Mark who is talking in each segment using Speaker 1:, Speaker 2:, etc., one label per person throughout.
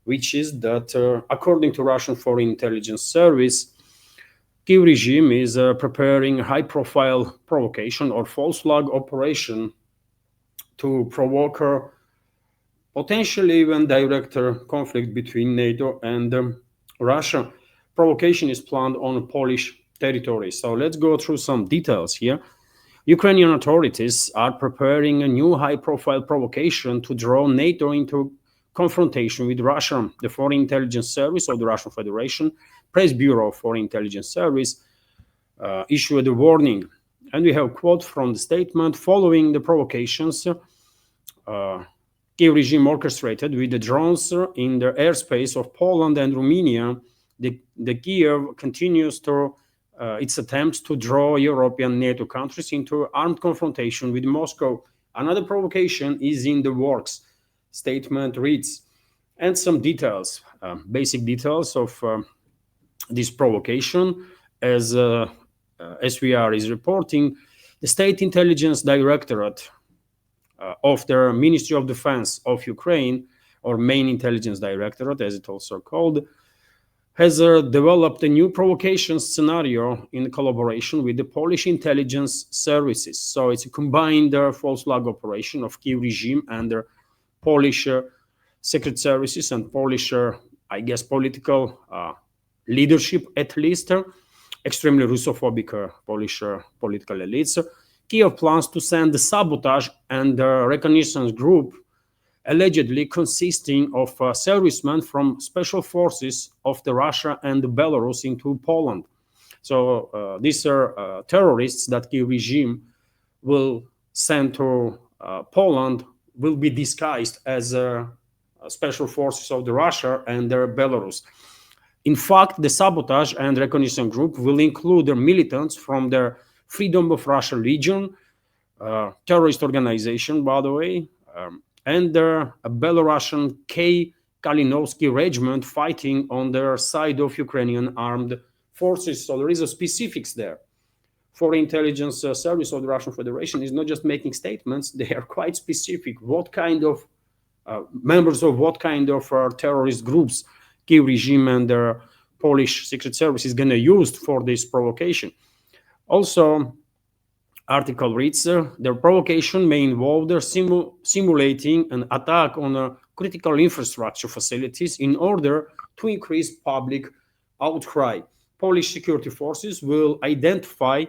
Speaker 1: which is that according to Russian Foreign Intelligence Service, Kiev regime is preparing a high-profile provocation or false flag operation to provoke a potentially even direct conflict between NATO and Russia. Provocation is planned on Polish territory. So let's go through some details here. Ukrainian authorities are preparing a new high-profile provocation to draw NATO into confrontation with Russia. The Foreign Intelligence Service of the Russian Federation, Press Bureau of Foreign Intelligence Service, issued a warning. And we have a quote from the statement: following the provocations, Kiev regime orchestrated with the drones in the airspace of Poland and Romania, the Kiev continues to its attempts to draw European NATO countries into armed confrontation with Moscow. Another provocation is in the works, statement reads. And some details, basic details of this provocation, as SVR is reporting. The State Intelligence Directorate of the Ministry of Defense of Ukraine, or Main Intelligence Directorate, as it's also called, has developed a new provocation scenario in collaboration with the Polish intelligence services. So it's a combined false flag operation of Kiev regime and the Polish secret services and Polish, I guess, political leadership, at least, extremely Russophobic Polish political elites. Kiev plans to send the sabotage and reconnaissance group, allegedly consisting of servicemen from special forces of the Russia and Belarus, into Poland. So these are terrorists that Kiev regime will send to Poland will be disguised as special forces of the Russia and Belarus. In fact, the sabotage and reconnaissance group will include the militants from the Freedom of Russia Legion, terrorist organization, by the way, and a Belarusian K. Kalinovsky regiment fighting on the side of Ukrainian armed forces. So there is a specifics there. Foreign Intelligence Service of the Russian Federation is not just making statements, they are quite specific. What kind of members of what kind of terrorist groups Kiev regime and their Polish Secret Service is going to use for this provocation. Also, article reads, the provocation may involve simulating an attack on critical infrastructure facilities in order to increase public outcry. Polish security forces will identify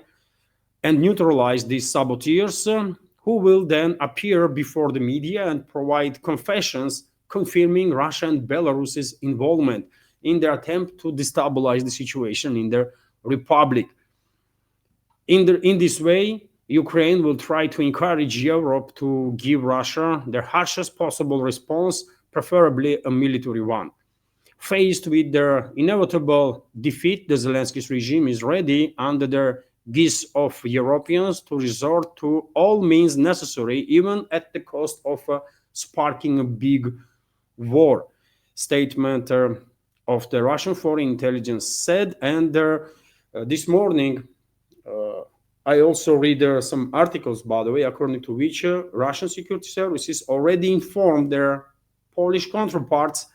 Speaker 1: and neutralize these saboteurs, who will then appear before the media and provide confessions confirming Russia and Belarus's involvement in their attempt to destabilize the situation in their republic. In this way, Ukraine will try to encourage Europe to give Russia the harshest possible response, preferably a military one. Faced with their inevitable defeat, the Zelensky's regime is ready, under the guise of Europeans, to resort to all means necessary, even at the cost of sparking a big war. Statement of the Russian Foreign Intelligence said, and this morning, I also read some articles, by the way, according to which Russian security services already informed their Polish counterparts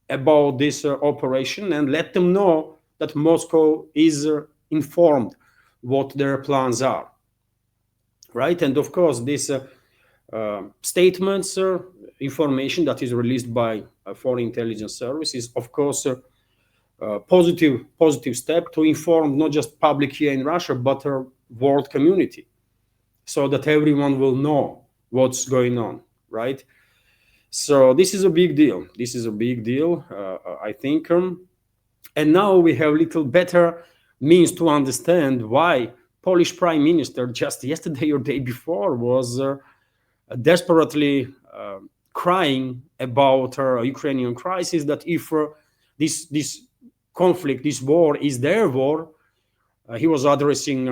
Speaker 1: about this operation and let them know that Moscow is informed what their plans are, right? And of course, this statements, information that is released by Foreign Intelligence Service is, of course, a positive step to inform not just public here in Russia, but world community, so that everyone will know what's going on, right? So this is a big deal. This is a big deal, I think. And now we have little better means to understand why Polish Prime Minister just yesterday or day before was desperately crying about Ukrainian crisis, that if this conflict, this war is their war, he was addressing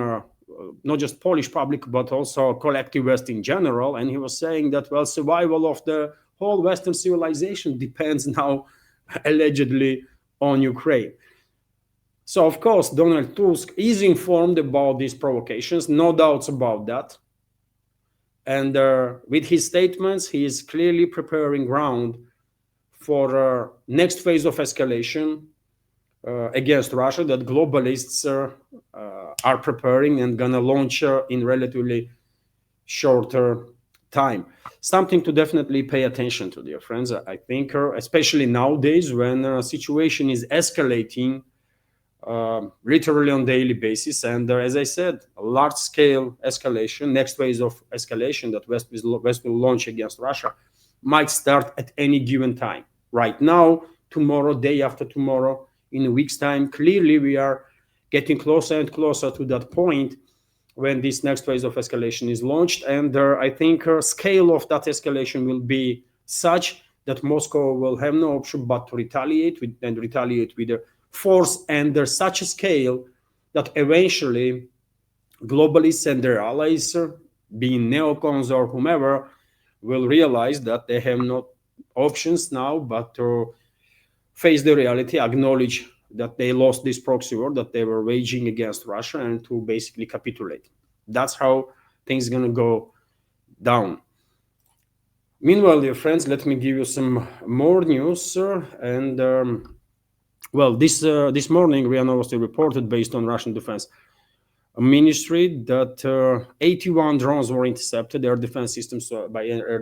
Speaker 1: not just Polish public, but also collective West in general. And he was saying that, well, survival of the whole Western civilization depends now allegedly on Ukraine. So, of course, Donald Tusk is informed about these provocations, no doubts about that. And with his statements, he is clearly preparing ground for next phase of escalation against Russia that globalists are preparing and gonna launch in relatively shorter time. Something to definitely pay attention to, dear friends. I think, especially nowadays when situation is escalating literally on daily basis, and as I said, a large-scale escalation, next phase of escalation that West will launch against Russia might start at any given time. Right now, tomorrow, day after tomorrow, in a week's time, clearly we are getting closer and closer to that point when this next phase of escalation is launched. And I think scale of that escalation will be such that Moscow will have no option but to retaliate with a force under such a scale that eventually globalists and their allies, being neocons or whomever, will realize that they have no options now but to face the reality, acknowledge that they lost this proxy war that they were waging against Russia, and to basically capitulate. That's how things are going to go down. Meanwhile, dear friends, let me give you some more news. Well, this morning, RIA Novosti reported, based on Russian Defense Ministry, that 81 drones were intercepted by air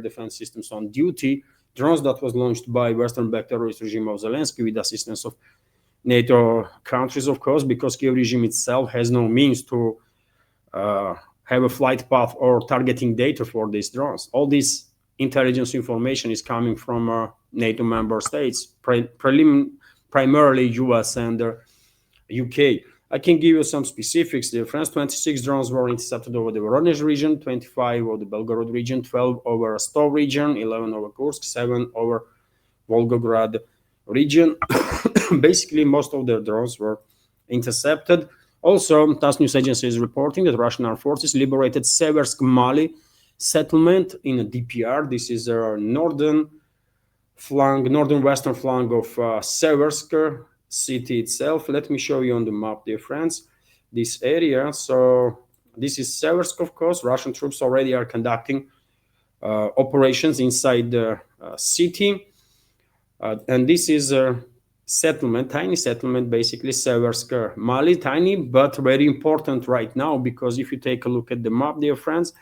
Speaker 1: defense systems on duty. Drones that was launched by Western-backed terrorist regime of Zelensky with assistance of NATO countries, of course, because Kiev regime itself has no means to have a flight path or targeting data for these drones. All this intelligence information is coming from NATO member states, primarily US and UK. I can give you some specifics there. France, 26 drones were intercepted over the Voronezh region, 25 over the Belgorod region, 12 over Rostov region, 11 over Kursk, 7 over Volgograd region. Basically, most of their drones were intercepted. Also, TASS news agency is reporting that Russian armed forces liberated Seversk Mali settlement in a DPR. This is a northern western flank of Seversk city itself. Let me show you on the map, dear friends, this area. So this is Seversk, of course. Russian troops already are conducting operations inside the city. And this is a settlement, tiny settlement, basically, Seversk Mali, tiny, but very important right now, because if you take a look at the map, dear friends,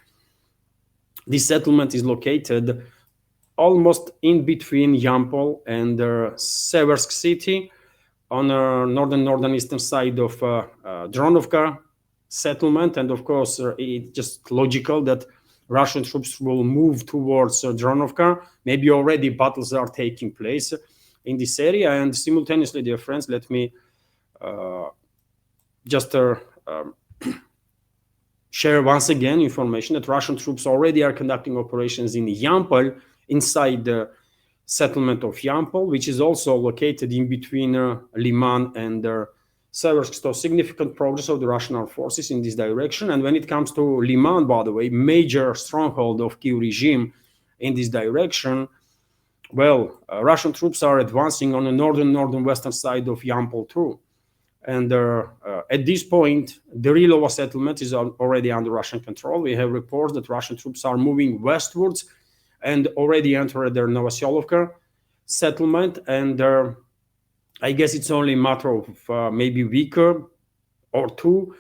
Speaker 1: this settlement is located almost in between Yampol and Seversk city, on the northeastern side of Dronovka settlement. And of course, it's just logical that Russian troops will move towards Dronovka. Maybe already battles are taking place in this area. And simultaneously, dear friends, let me just share once again information that Russian troops already are conducting operations in Yampol, inside the settlement of Yampol, which is also located in between Liman and Seversk. So significant progress of the Russian armed forces in this direction. And when it comes to Liman, by the way, major stronghold of Kiev regime in this direction, well, Russian troops are advancing on the northern-western side of Yampol too. And at this point, the Rilovo settlement is already under Russian control. We have reports that Russian troops are moving westwards and already entered their Novosyolovka settlement. And I guess it's only a matter of maybe a week or two,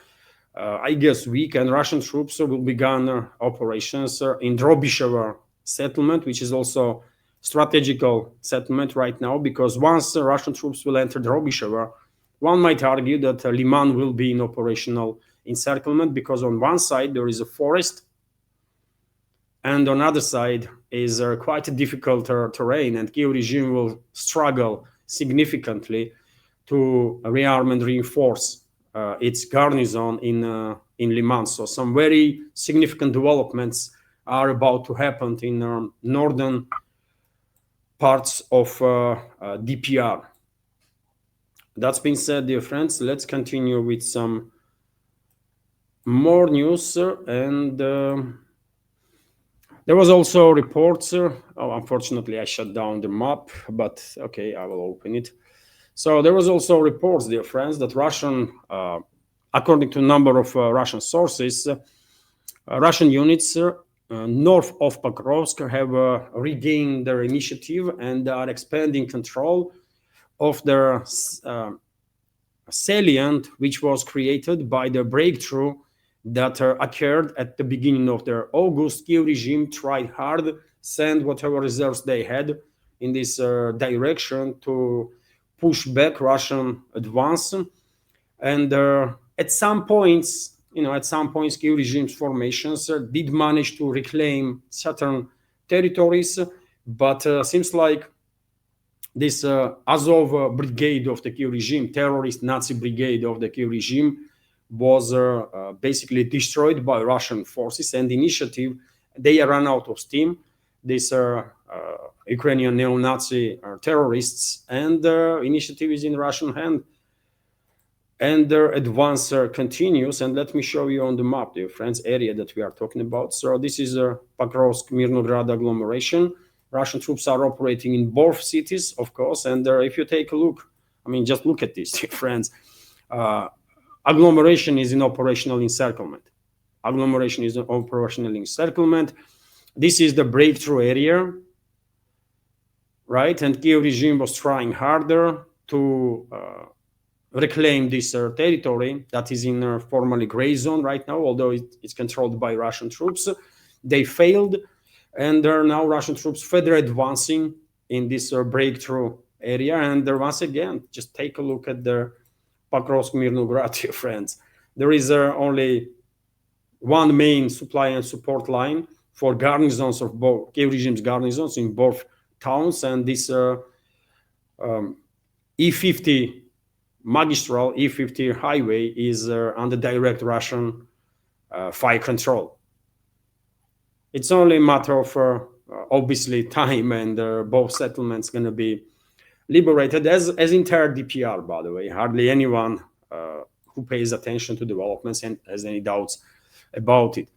Speaker 1: week, and Russian troops will begin operations in Drobyshevo settlement, which is also strategical settlement right now, because once Russian troops will enter Drobyshevo, one might argue that Liman will be in operational encirclement, because on one side there is a forest, and on the other side is quite a difficult terrain, and Kiev regime will struggle significantly to rearm and reinforce its garrison in Liman. So some very significant developments are about to happen in northern parts of DPR. That's been said, dear friends, let's continue with some more news. And there was also reports. Unfortunately, I shut down the map, but okay, I will open it. So there was also reports, dear friends, that according to a number of Russian sources, Russian units north of Pokrovsk have regained their initiative and are expanding control of their salient, which was created by the breakthrough that occurred at the beginning of the August. Kiev regime tried hard, send whatever reserves they had in this direction to push back Russian advance. And at some points, Kiev regime's formations did manage to reclaim certain territories, but seems like this Azov brigade of the Kiev regime, terrorist Nazi brigade of the Kiev regime, was basically destroyed by Russian forces and initiative. They ran out of steam, these Ukrainian neo-Nazi terrorists, and initiative is in Russian hand. And their advance continues. And let me show you on the map, dear friends, area that we are talking about. So this is Pokrovsk-Mirnograd agglomeration. Russian troops are operating in both cities, of course. And if you take a look, just look at this, dear friends. Agglomeration is in operational encirclement. This is the breakthrough area, right? And Kiev regime was trying harder to reclaim this territory that is in a formally gray zone right now, although it's controlled by Russian troops. They failed, and there are now Russian troops further advancing in this breakthrough area. And once again, just take a look at the Pokrovsk-Mirnograd, dear friends. There is only one main supply and support line for garnisons of both Kiev regime's garnisons in both towns, and this E50 magistral, E50 highway is under direct Russian fire control. It's only a matter of obviously time, and both settlements going to be liberated as entire DPR, by the way. Hardly anyone who pays attention to developments and has any doubts about it.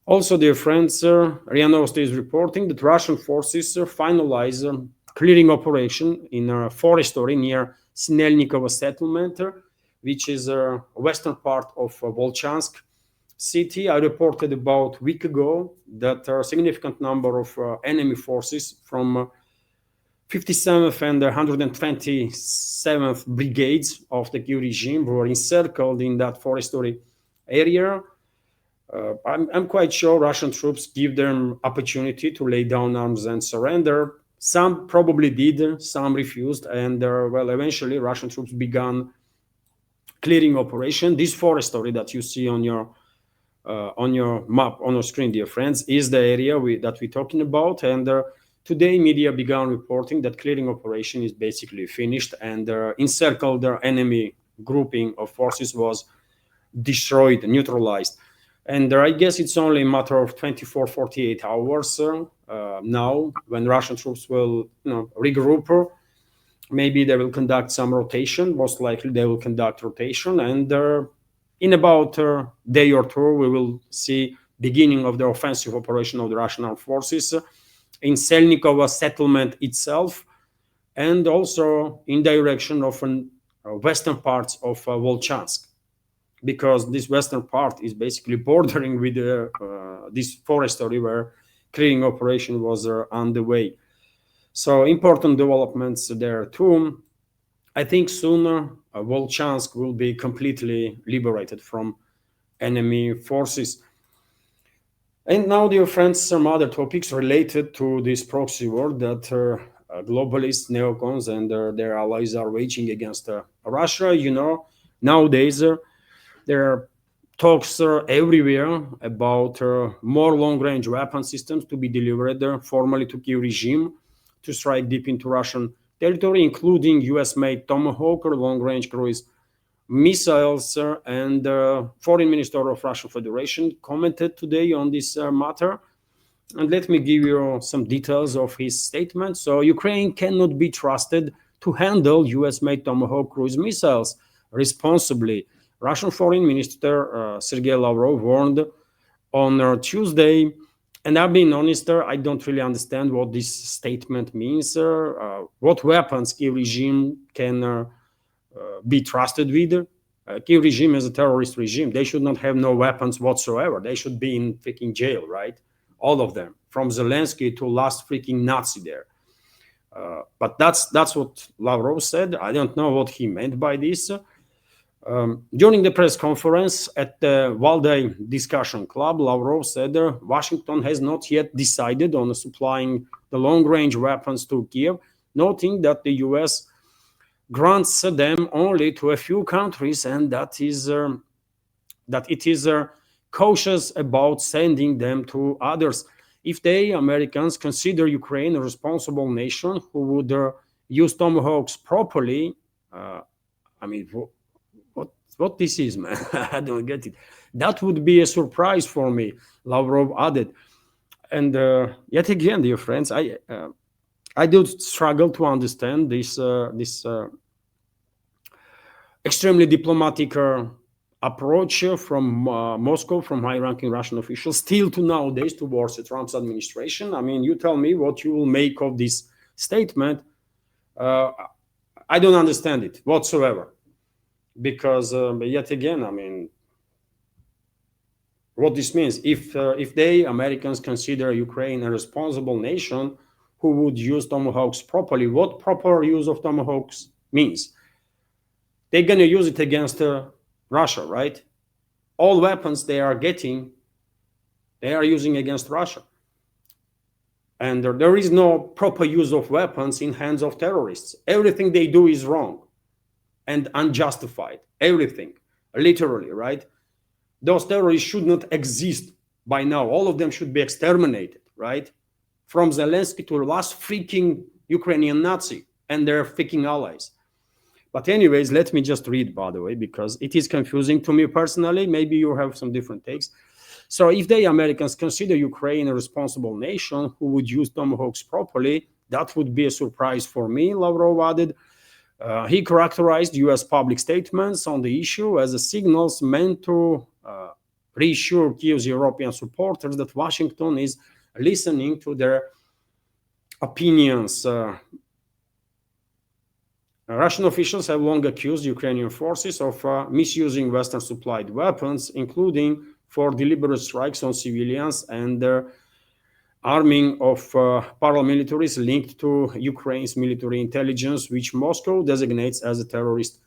Speaker 1: Also, dear friends, RIA Novosti is reporting that Russian forces finalize clearing operation in a forestry near Snelnikovo settlement, which is a western part of Volchansk city. I reported about a week ago that a significant number of enemy forces from 57th and 127th brigades of the Kiev regime were encircled in that forestry area. I'm quite sure Russian troops give them opportunity to lay down arms and surrender. Some probably did, some refused, and eventually Russian troops began clearing operation. This forestry that you see on your map on your screen, dear friends, is the area that we're talking about. And today, media began reporting that clearing operation is basically finished, and encircled enemy grouping of forces was destroyed, neutralized. And I guess it's only a matter of 24, 48 hours now when Russian troops will regroup. Maybe they will conduct some rotation. Most likely they will conduct rotation. And in about a day or two, we will see beginning of the offensive operation of the Russian armed forces in Selnikovo settlement itself, and also in direction of western parts of Volchansk, because this western part is basically bordering with this forestry where clearing operation was underway. So important developments there too. I think sooner Volchansk will be completely liberated from enemy forces. And now, dear friends, some other topics related to this proxy war that globalists, neocons, and their allies are waging against Russia. Nowadays there are talks everywhere about more long-range weapon systems to be delivered formally to Kiev regime to strike deep into Russian territory, including US-made Tomahawk long-range cruise missiles. And Foreign Minister of Russian Federation commented today on this matter. And let me give you some details of his statement. So Ukraine cannot be trusted to handle US-made Tomahawk cruise missiles responsibly. Russian Foreign Minister Sergei Lavrov warned on Tuesday. And I've been honest, I don't really understand what this statement means. What weapons Kiev regime can be trusted with? Kiev regime is a terrorist regime. They should not have no weapons whatsoever. They should be in freaking jail, right? all of them, from Zelensky to last freaking Nazi there. But that's what Lavrov said. I don't know what he meant by this. During the press conference at the Valdai Discussion Club, Lavrov said Washington has not yet decided on supplying the long-range weapons to Kiev, noting that the US grants them only to a few countries and that it is cautious about sending them to others. If the Americans consider Ukraine a responsible nation who would use Tomahawks properly, I mean, what this is, man? I don't get it. That would be a surprise for me, Lavrov added. And yet again, dear friends, I do struggle to understand this extremely diplomatic approach from Moscow, from high-ranking Russian officials, still to nowadays towards the Trump's administration. I mean, you tell me what you will make of this statement. I don't understand it whatsoever. Because yet again, I mean, what this means, if the Americans consider Ukraine a responsible nation who would use Tomahawks properly, what proper use of Tomahawks means? They're going to use it against Russia, right? All weapons they are getting, they are using against Russia. And there is no proper use of weapons in hands of terrorists. Everything they do is wrong and unjustified. Everything, literally, right? Those terrorists should not exist by now. All of them should be exterminated, right? From Zelensky to the last freaking Ukrainian Nazi and their freaking allies. But anyways, let me just read, by the way, because it is confusing to me personally. Maybe you have some different takes. So if the Americans consider Ukraine a responsible nation who would use Tomahawks properly, that would be a surprise for me, Lavrov added. He characterized U.S. public statements on the issue as signals meant to reassure Kiev's European supporters that Washington is listening to their opinions. Russian officials have long accused Ukrainian forces of misusing Western-supplied weapons, including for deliberate strikes on civilians and their arming of paramilitaries linked to Ukraine's military intelligence, which Moscow designates as a terrorist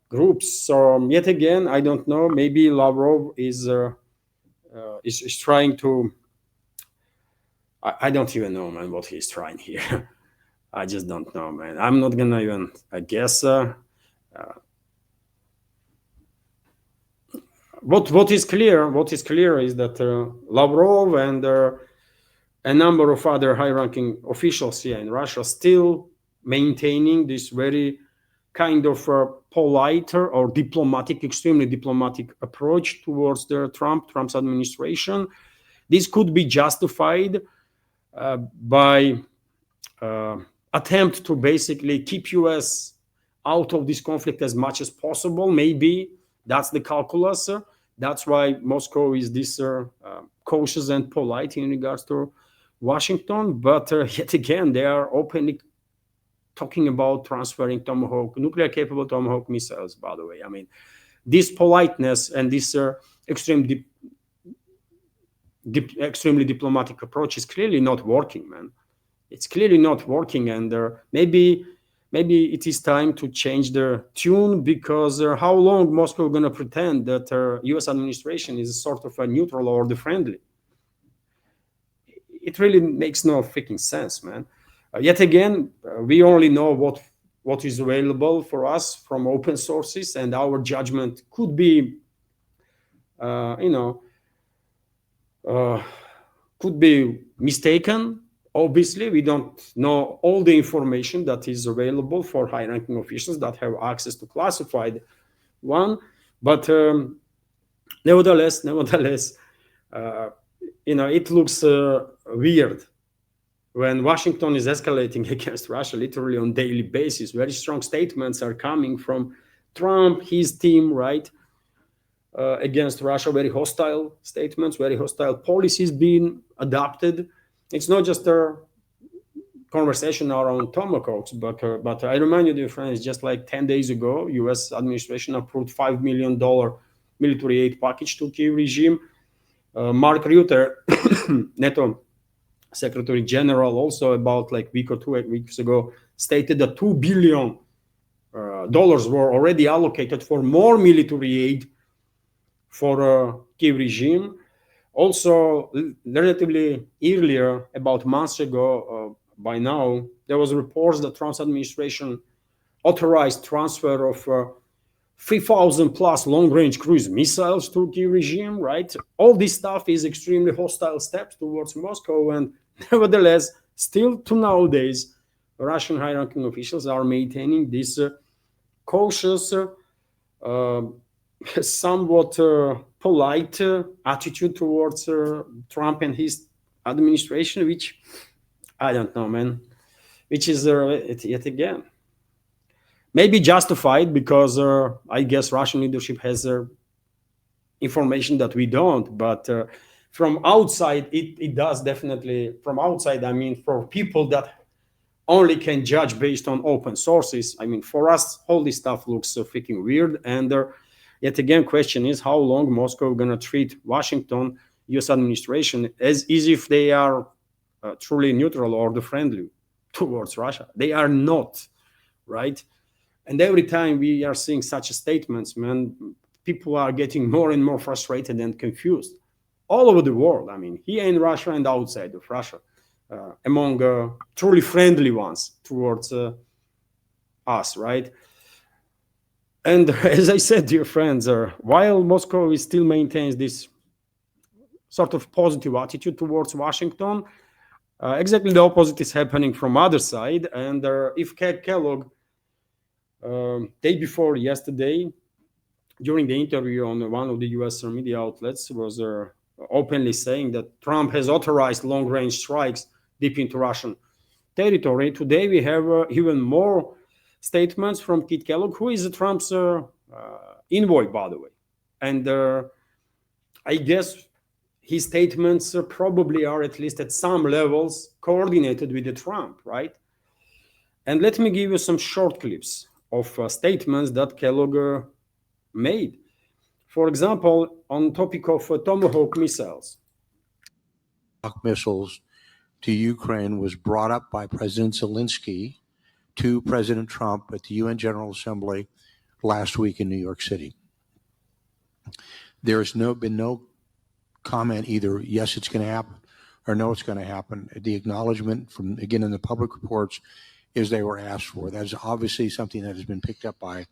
Speaker 1: groups. So yet again, I don't know. Maybe Lavrov is trying to. I don't even know, man, what he's trying here. I just don't know, man. I'm not gonna even. I guess. What is clear is that Lavrov and a number of other high-ranking officials here in Russia still maintaining this very kind of polite or diplomatic, extremely diplomatic approach towards the Trump's administration. This could be justified by attempt to basically keep US out of this conflict as much as possible. Maybe that's the calculus. That's why Moscow is this cautious and polite in regards to Washington. But yet again, they are openly talking about transferring nuclear-capable Tomahawk missiles, by the way. I mean, this politeness and this extremely diplomatic approach is clearly not working, man. It's clearly not working, and maybe it is time to change the tune, because how long Moscow going to pretend that U.S. administration is sort of a neutral or the friendly? It really makes no freaking sense, man. Yet again, we only know what is available for us from open sources, and our judgment could be, could be mistaken. Obviously, we don't know all the information that is available for high-ranking officials that have access to classified one. But nevertheless, it looks weird when Washington is escalating against Russia literally on daily basis. Very strong statements are coming from Trump, his team, right, against Russia. Very hostile statements, very hostile policies being adopted. It's not just a conversation around Tomahawks, but I remind you, dear friends, just like 10 days ago, U.S. administration approved $5 million military aid package to Kyiv regime. Mark Rutte, NATO Secretary General, also about like week or 2 weeks ago, stated that $2 billion were already allocated for more military aid for Kiev regime. Also, relatively earlier, about months ago, by now, there was reports that Trump's administration authorized transfer of 3,000 plus long-range cruise missiles to Kiev regime, right? All this stuff is extremely hostile steps towards Moscow, and nevertheless, still to nowadays, Russian high-ranking officials are maintaining this cautious, somewhat polite attitude towards Trump and his administration, which I don't know, man. Which is yet again maybe justified because I guess Russian leadership has information that we don't. But from outside, it does definitely. From outside, I mean, for people that only can judge based on open sources. I mean, for us, all this stuff looks so freaking weird. And yet again, question is how long Moscow gonna treat Washington, U.S. administration as if they are truly neutral or the friendly towards Russia. They are not, right? And every time we are seeing such statements, man, people are getting more and more frustrated and confused all over the world. I mean, here in Russia and outside of Russia. Among truly friendly ones towards us, right? And as I said, dear friends, while Moscow still maintains this sort of positive attitude towards Washington, exactly the opposite is happening from other side. And if Kellogg, day before yesterday, during the interview on one of the U.S. media outlets, was openly saying that Trump has authorized long-range strikes deep into Russian territory. Today we have even more statements from Kit Kellogg, who is Trump's envoy, by the way. And I guess his statements probably are, at least at some levels, coordinated with the Trump, right? And let me give you some short clips of statements that Kellogg made. For example, on topic of Tomahawk missiles.
Speaker 2: Missiles to Ukraine was brought up by President Zelensky to President Trump at the UN General Assembly last week in New York City. There has been no comment either, yes, it's going to happen, or no, it's going to happen. The acknowledgement from, again, in the public reports is they were asked for. That is obviously something that has been picked up by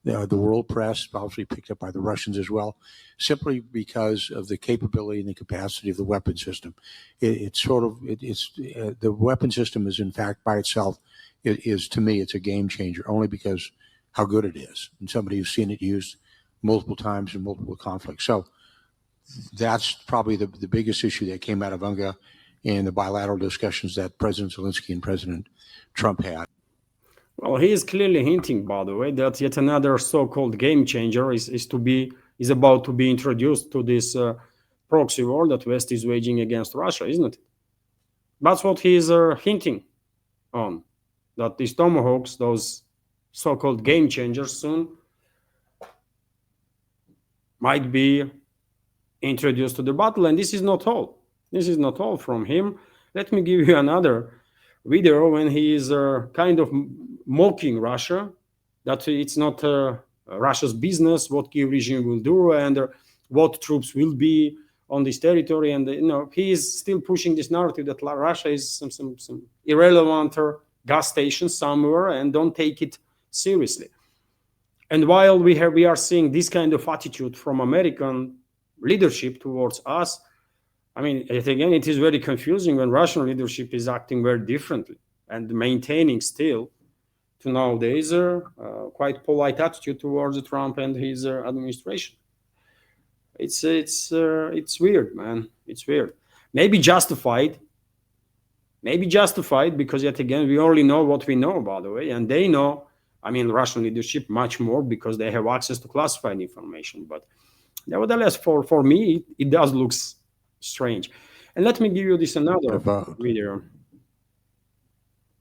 Speaker 2: the world press, obviously picked up by the Russians as well, simply because of the capability and the capacity of the weapon system. The weapon system is, in fact, by itself, to me, it's a game changer, only because how good it is, and somebody who's seen it used multiple times in multiple conflicts. So that's probably the biggest issue that came out of UNGA in the bilateral discussions that President Zelensky and President Trump had.
Speaker 1: Well, he is clearly hinting, by the way, that yet another so-called game changer is about to be introduced to this proxy war that West is waging against Russia, isn't it? That's what he is hinting on, that these Tomahawks, those so-called game changers, soon might be introduced to the battle. And this is not all. This is not all from him. Let me give you another video when he is kind of mocking Russia, that it's not Russia's business what Kiev regime will do and what troops will be on this territory. And he is still pushing this narrative that Russia is some irrelevant gas station somewhere and don't take it seriously. And while we are seeing this kind of attitude from American leadership towards us, I mean, again, it is very confusing when Russian leadership is acting very differently and maintaining still to nowadays quite polite attitude towards Trump and his administration. It's weird, man. It's weird. Maybe justified because yet again we only know what we know, by the way, and they know. I mean, Russian leadership much more because they have access to classified information. But nevertheless, for me, it does look strange. And let me give you this another video.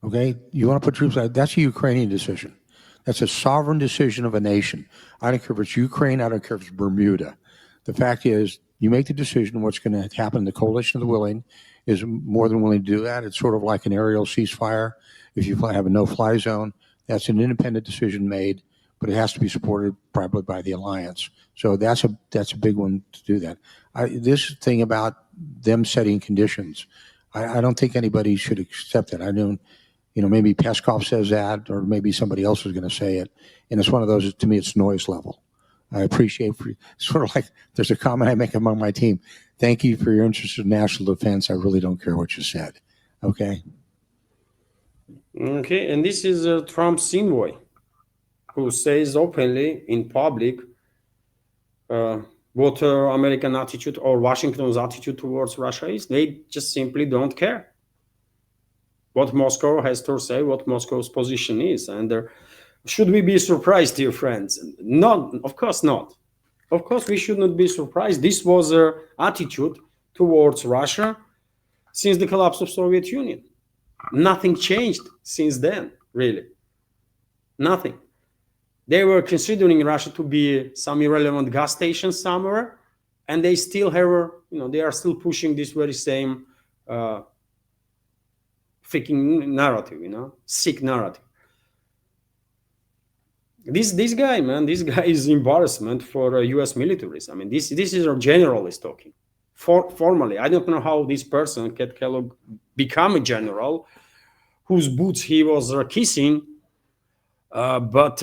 Speaker 2: Okay, you want to put troops out? That's a Ukrainian decision. That's a sovereign decision of a nation. I don't care if it's Ukraine. I don't care if it's Bermuda. The fact is, You make the decision what's going to happen. The coalition of the willing is more than willing to do that. It's sort of like an aerial ceasefire. If you have a no-fly zone, that's an independent decision made, but it has to be supported probably by the alliance. So that's a big one to do that. This thing about them setting conditions, I don't think anybody should accept it. I don't, maybe Peskov says that, or maybe somebody else is going to say it, and it's one of those. To me, it's noise level. I appreciate sort of like there's a comment I make among my team. Thank you for your interest in national defense. I really don't care what you said. Okay.
Speaker 1: Okay, and this is Trump's envoy, who says openly in public what American attitude or Washington's attitude towards Russia is. They just simply don't care what Moscow has to say, what Moscow's position is. And should we be surprised, dear friends? Not, of course not. Of course, we should not be surprised. This was their attitude towards Russia since the collapse of Soviet Union. Nothing changed since then, really. Nothing. They were considering Russia to be some irrelevant gas station somewhere, and they still have, they are still pushing this very same freaking narrative, sick narrative. This guy, man, this guy is embarrassment for U.S. militaries. I mean, this is our general is talking. Formally, I don't know how this person, Kat Kellogg, become a general, whose boots he was kissing, but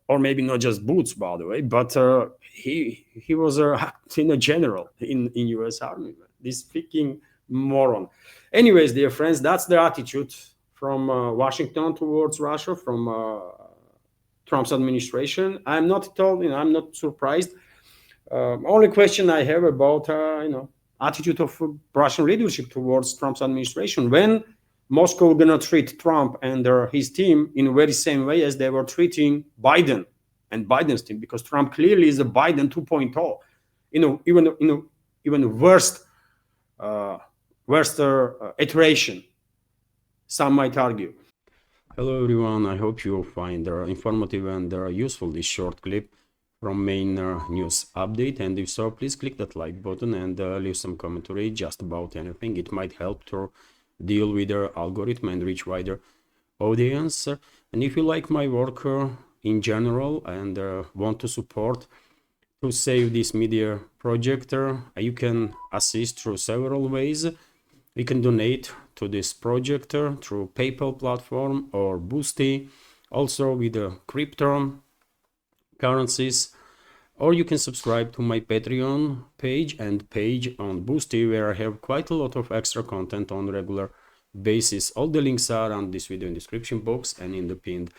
Speaker 1: or maybe not just boots, by the way, but he was a general in U.S. Army. This freaking moron. Anyways, dear friends, that's the attitude from Washington towards Russia, from Trump's administration. I'm not told, I'm not surprised. Only question I have about, attitude of Russian leadership towards Trump's administration. When Moscow gonna treat Trump and his team in the very same way as they were treating Biden and Biden's team, because Trump clearly is a Biden 2.0, even worst iteration, some might argue. Hello everyone, I hope you find informative and useful this short clip from main news update, and if so, please click that like button and leave some commentary just about anything. It might help to deal with the algorithm and reach wider audience. And if you like my work in general and want to support to save this media project, you can assist through several ways. You can donate to this project through PayPal platform or Boosty, also with the crypto currencies, or you can subscribe to my Patreon page and page on Boosty, where I have quite a lot of extra content on regular basis. All the links are on this video in description box and in the pinned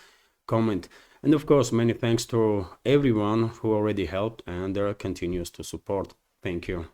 Speaker 1: comment. And of course, many thanks to everyone who already helped and continues to support. Thank you.